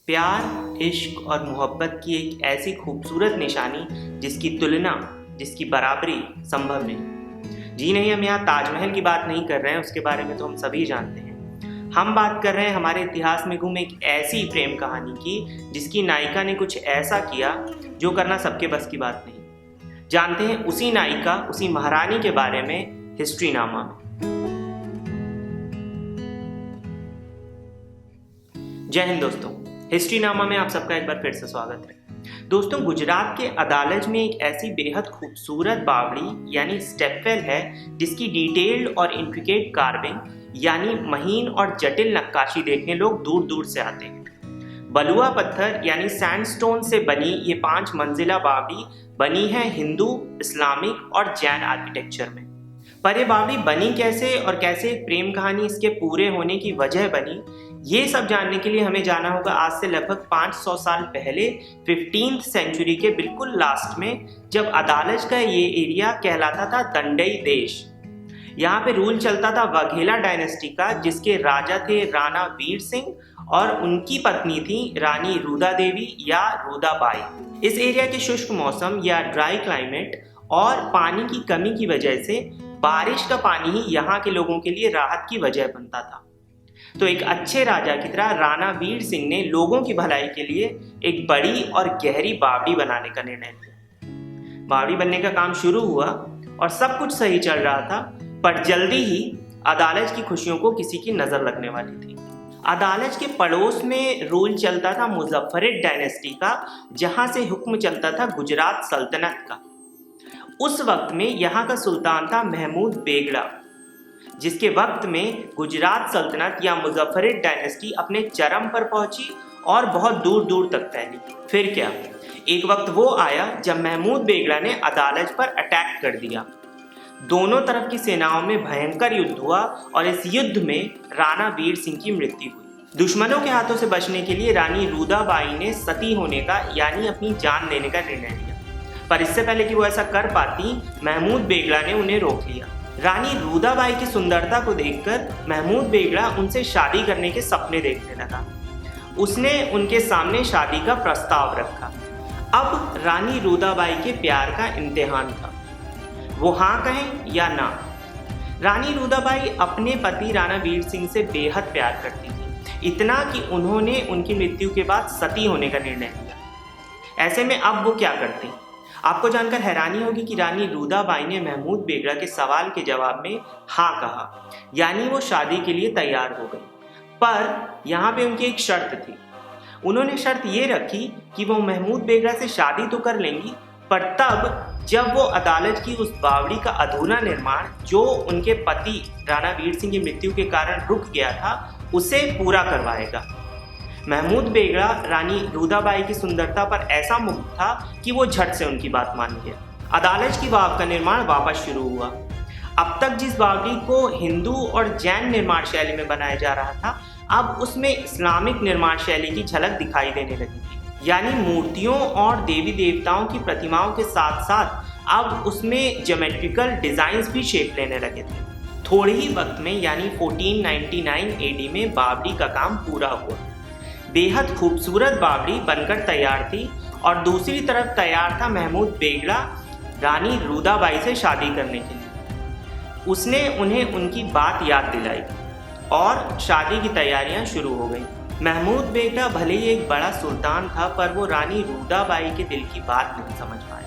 प्यार, इश्क और मोहब्बत की एक ऐसी खूबसूरत निशानी जिसकी तुलना, जिसकी बराबरी संभव नहीं। जी नहीं, हम यहाँ ताजमहल की बात नहीं कर रहे हैं, उसके बारे में तो हम सभी जानते हैं। हम बात कर रहे हैं हमारे इतिहास में घूमे एक ऐसी प्रेम कहानी की जिसकी नायिका ने कुछ ऐसा किया जो करना सबके बस की बात नहीं। जानते हैं उसी नायिका, उसी महारानी के बारे में हिस्ट्रीनामा में। जय हिंद दोस्तों, हिस्ट्रीनामा में आप सबका एक बार फिर से स्वागत है। दोस्तों, गुजरात के अदालज में एक ऐसी बेहद खूबसूरत बावड़ी यानी स्टेपवेल है जिसकी डिटेल्ड और इंट्रिकेट कार्विंग यानी महीन और जटिल नक्काशी देखने लोग दूर दूर से आते हैं। बलुआ पत्थर यानी सैंडस्टोन से बनी ये 5 मंजिला बावड़ी बनी है हिंदू, इस्लामिक और जैन आर्किटेक्चर में। पर ये बावड़ी बनी कैसे और कैसे एक प्रेम कहानी इसके पूरे होने की वजह बनी, ये सब जानने के लिए हमें जाना होगा आज से लगभग 500 साल पहले 15th सेंचुरी के बिल्कुल लास्ट में, जब अदालज का ये एरिया कहलाता था दंडई देश। यहाँ पे रूल चलता था वाघेला डायनेस्टी का, जिसके राजा थे राणा वीर सिंह और उनकी पत्नी थी रानी रुदा देवी या रुदाबाई। इस एरिया के शुष्क मौसम या ड्राई क्लाइमेट और पानी की कमी की वजह से बारिश का पानी ही यहाँ के लोगों के लिए राहत की वजह बनता था। तो एक अच्छे राजा की तरह राणा वीर सिंह ने लोगों की भलाई के लिए एक बड़ी और गहरी बावड़ी बनाने का निर्णय लिया। बावड़ी बनने का काम शुरू हुआ और सब कुछ सही चल रहा था, पर जल्दी ही अदालज की खुशियों को किसी की नजर लगने वाली थी। अदालज के पड़ोस में रूल चलता था मुजफ्फरिड डायनेस्टी का, जहां से हुक्म चलता था गुजरात सल्तनत का। उस वक्त में यहाँ का सुल्तान था महमूद बेगड़ा, जिसके वक्त में गुजरात सल्तनत या मुजफ्फरिड डायनेस्टी अपने चरम पर पहुंची और बहुत दूर दूर तक फैली। फिर क्या, एक वक्त वो आया जब महमूद बेगड़ा ने अदालज पर अटैक कर दिया। दोनों तरफ की सेनाओं में भयंकर युद्ध हुआ और इस युद्ध में राणा वीर सिंह की मृत्यु हुई। दुश्मनों के हाथों से बचने के लिए रानी रुदाबाई ने सती होने का यानी अपनी जान देने का निर्णय लिया, पर इससे पहले कि वो ऐसा कर पाती, महमूद बेगड़ा ने उन्हें रोक लिया। रानी रुदाबाई की सुंदरता को देखकर महमूद बेगड़ा उनसे शादी करने के सपने देखने लगा। उसने उनके सामने शादी का प्रस्ताव रखा। अब रानी रुदाबाई के प्यार का इम्तिहान था, वो हाँ कहें या ना। रानी रुदाबाई अपने पति राणा वीर सिंह से बेहद प्यार करती थी, इतना कि उन्होंने उनकी मृत्यु के बाद सती होने का निर्णय लिया। ऐसे में अब वो क्या करती? आपको जानकर हैरानी होगी कि रानी रुदाबाई ने महमूद बेगड़ा के सवाल के जवाब में हाँ कहा, यानी वो शादी के लिए तैयार हो गई। पर यहाँ पे उनकी एक शर्त थी। उन्होंने शर्त ये रखी कि वो महमूद बेगड़ा से शादी तो कर लेंगी, पर तब जब वो अदालज की उस बावड़ी का अधूरा निर्माण जो उनके पति राणा वीर सिंह की मृत्यु के कारण रुक गया था, उसे पूरा करवाएगा। महमूद बेगड़ा रानी रुदाबाई की सुंदरता पर ऐसा मुग्ध था कि वो झट से उनकी बात मान गया। अदालज की बाव का निर्माण वापस शुरू हुआ। अब तक जिस बावड़ी को हिंदू और जैन निर्माण शैली में बनाया जा रहा था, अब उसमें इस्लामिक निर्माण शैली की झलक दिखाई देने लगी थी। यानी मूर्तियों और देवी देवताओं की प्रतिमाओं के साथ साथ अब उसमें ज्योमेट्रिकल डिजाइन्स भी शेप लेने लगे थे। थोड़े ही वक्त में यानी 1499 AD में बावड़ी का काम पूरा हुआ। बेहद खूबसूरत बावड़ी बनकर तैयार थी और दूसरी तरफ तैयार था महमूद बेगड़ा रानी रुदाबाई से शादी करने के लिए। उसने उन्हें उनकी बात याद दिलाई और शादी की तैयारियां शुरू हो गई। महमूद बेगड़ा भले ही एक बड़ा सुल्तान था, पर वो रानी रुदाबाई के दिल की बात नहीं समझ पाया।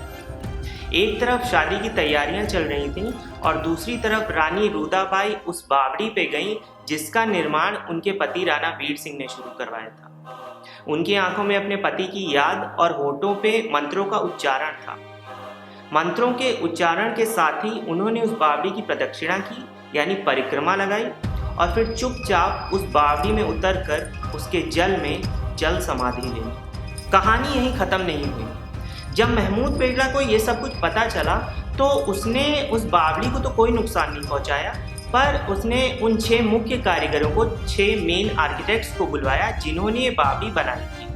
एक तरफ शादी की तैयारियां चल रही थीं और दूसरी तरफ रानी रुदाबाई उस बावड़ी पे गई जिसका निर्माण उनके पति राणा वीर सिंह ने शुरू करवाया था। उनकी आंखों में अपने पति की याद और होठों पे मंत्रों का उच्चारण था। मंत्रों के उच्चारण के साथ ही उन्होंने उस बावड़ी की प्रदक्षिणा की यानी परिक्रमा लगाई और फिर चुपचाप उस बावड़ी में उतरकर उसके जल में जल समाधि ली। कहानी यहीं खत्म नहीं हुई। जब महमूद बेगड़ा को ये सब कुछ पता चला तो उसने उस बावड़ी को तो कोई नुकसान नहीं पहुंचाया, पर उसने उन 6 मुख्य कारीगरों को, 6 मेन आर्किटेक्ट्स को बुलवाया जिन्होंने ये बावड़ी बनाई थी।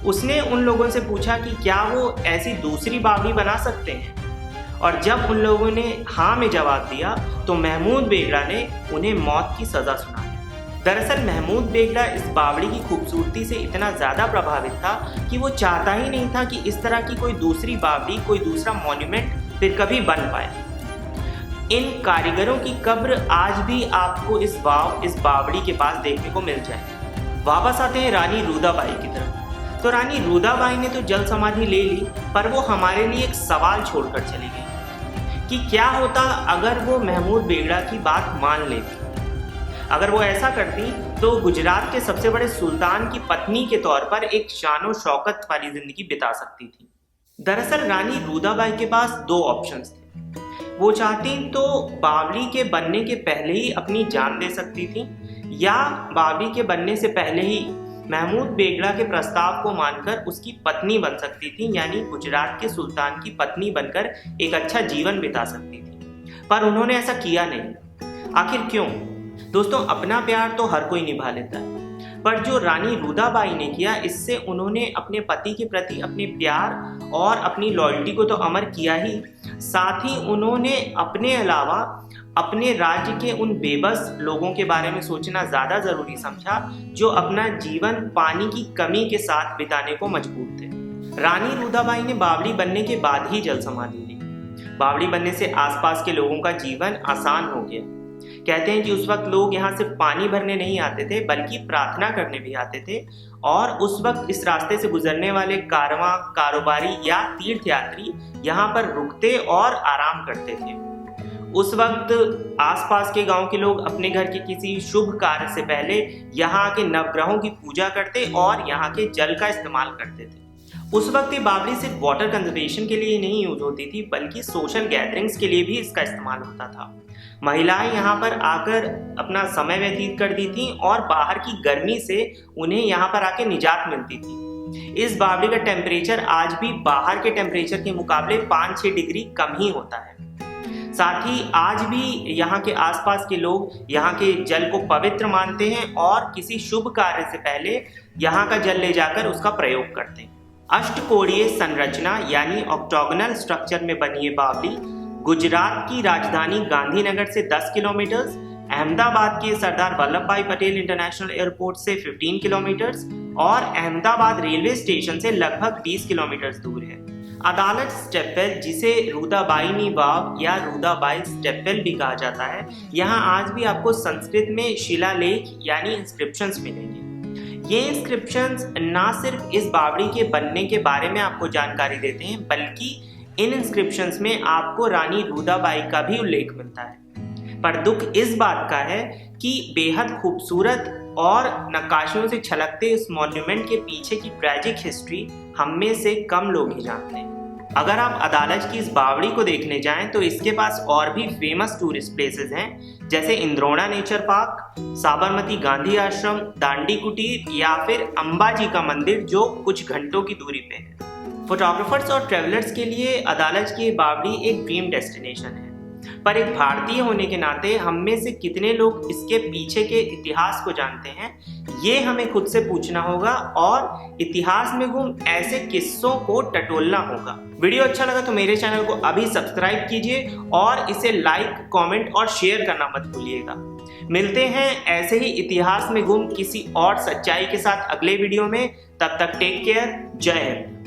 उसने उन लोगों से पूछा कि क्या वो ऐसी दूसरी बावड़ी बना सकते हैं, और जब उन लोगों ने हाँ में जवाब दिया तो महमूद बेगड़ा ने उन्हें मौत की सज़ा सुनाई। दरअसल महमूद बेगड़ा इस बावड़ी की खूबसूरती से इतना ज़्यादा प्रभावित था कि वो चाहता ही नहीं था कि इस तरह की कोई दूसरी बावड़ी, कोई दूसरा मॉन्यूमेंट फिर कभी बन पाए। इन कारीगरों की कब्र आज भी आपको इस बावड़ी के पास देखने को मिल जाए। वापस आते हैं रानी रूदाबाई की तरफ। तो रानी रूदाबाई ने तो जल समाधि ले ली, पर वो हमारे लिए एक सवाल छोड़कर चली गई कि क्या होता अगर वो महमूद बेगड़ा की बात मान लेती। अगर वो ऐसा करती तो गुजरात के सबसे बड़े सुल्तान की पत्नी के तौर पर एक शानो शौकत वाली जिंदगी बिता सकती थी। दरअसल रानी रूदाबाई के पास दो ऑप्शंस थे। वो चाहती तो बावड़ी के बनने के पहले ही अपनी जान दे सकती थी, या बावड़ी के बनने से पहले ही महमूद बेगड़ा के प्रस्ताव को मानकर उसकी पत्नी बन सकती थी, यानी गुजरात के सुल्तान की पत्नी बनकर एक अच्छा जीवन बिता सकती थी। पर उन्होंने ऐसा किया नहीं। आखिर क्यों? दोस्तों, अपना प्यार तो हर कोई निभा लेता है, पर जो रानी रूदाबाई ने किया, इससे उन्होंने अपने पति के प्रति अपने प्यार और अपनी लॉयल्टी को तो अमर किया ही, साथ ही उन्होंने अपने अलावा अपने राज्य के उन बेबस लोगों के बारे में सोचना ज़्यादा ज़रूरी समझा जो अपना जीवन पानी की कमी के साथ बिताने को मजबूर थे। रानी रूदाबाई ने बावड़ी बनने के बाद ही जल समाधि ली। बावड़ी बनने से आसपास के लोगों का जीवन आसान हो गया। कहते हैं कि उस वक्त लोग यहाँ सिर्फ पानी भरने नहीं आते थे, बल्कि प्रार्थना करने भी आते थे, और उस वक्त इस रास्ते से गुजरने वाले कारवां, कारोबारी या तीर्थयात्री यहाँ पर रुकते और आराम करते थे। उस वक्त आसपास के गांव के लोग अपने घर के किसी शुभ कार्य से पहले यहाँ के नवग्रहों की पूजा करते और यहाँ के जल का इस्तेमाल करते थे। उस वक्त ये बावड़ी सिर्फ वाटर कंजर्वेशन के लिए नहीं यूज होती थी, बल्कि सोशल गैदरिंग्स के लिए भी इसका इस्तेमाल होता था। महिलाएं यहाँ पर आकर अपना समय व्यतीत कर दी थी और बाहर की गर्मी से उन्हें यहाँ पर आके निजात मिलती थी। इस बावड़ी का टेम्परेचर आज भी बाहर के टेम्परेचर के मुकाबले 5-6 डिग्री कम ही होता है। साथ ही आज भी यहाँ के आसपास के लोग यहाँ के जल को पवित्र मानते हैं और किसी शुभ कार्य से पहले यहाँ का जल ले जाकर उसका प्रयोग करते हैं। अष्टकोणीय संरचना यानी ऑक्टोगोनल स्ट्रक्चर में बनी ये बावड़ी गुजरात की राजधानी गांधीनगर से 10 किलोमीटर, अहमदाबाद के सरदार वल्लभ भाई पटेल इंटरनेशनल एयरपोर्ट से 15 किलोमीटर और अहमदाबाद रेलवे स्टेशन से लगभग 20 किलोमीटर दूर है। अदालत स्टेपवेल, जिसे रूदाबाईनी वाव या रूदाबाई स्टेपवेल भी कहा जाता है, यहाँ आज भी आपको संस्कृत में शिलालेख यानी इंस्क्रिप्शंस मिलेंगे। ये इंस्क्रिप्शंस ना सिर्फ इस बावड़ी के बनने के बारे में आपको जानकारी देते हैं, बल्कि इन इंस्क्रिप्शंस में आपको रानी रूदाबाई का भी उल्लेख मिलता है। पर दुख इस बात का है कि बेहद खूबसूरत और नक्काशियों से छलकते इस मॉन्यूमेंट के पीछे की ट्रैजिक हिस्ट्री हम में से कम लोग ही जानते हैं। अगर आप अदालज की इस बावड़ी को देखने जाएं तो इसके पास और भी फेमस टूरिस्ट प्लेसेस हैं, जैसे इंद्रोणा नेचर पार्क, साबरमती गांधी आश्रम, दांडी कुटीर या फिर अंबाजी का मंदिर जो कुछ घंटों की दूरी पे है। फोटोग्राफर्स और ट्रेवलर्स के लिए अदालज की बावड़ी एक ड्रीम डेस्टिनेशन है, पर एक भारतीय होने के नाते हम में से कितने लोग इसके पीछे के इतिहास को जानते हैं, ये हमें खुद से पूछना होगा और इतिहास में गुम ऐसे किस्सों को टटोलना होगा। वीडियो अच्छा लगा तो मेरे चैनल को अभी सब्सक्राइब कीजिए और इसे लाइक, कमेंट और शेयर करना मत भूलिएगा। मिलते हैं ऐसे ही इतिहास में गुम किसी और सच्चाई के साथ अगले वीडियो में। तब तक टेक केयर। जय हिंद।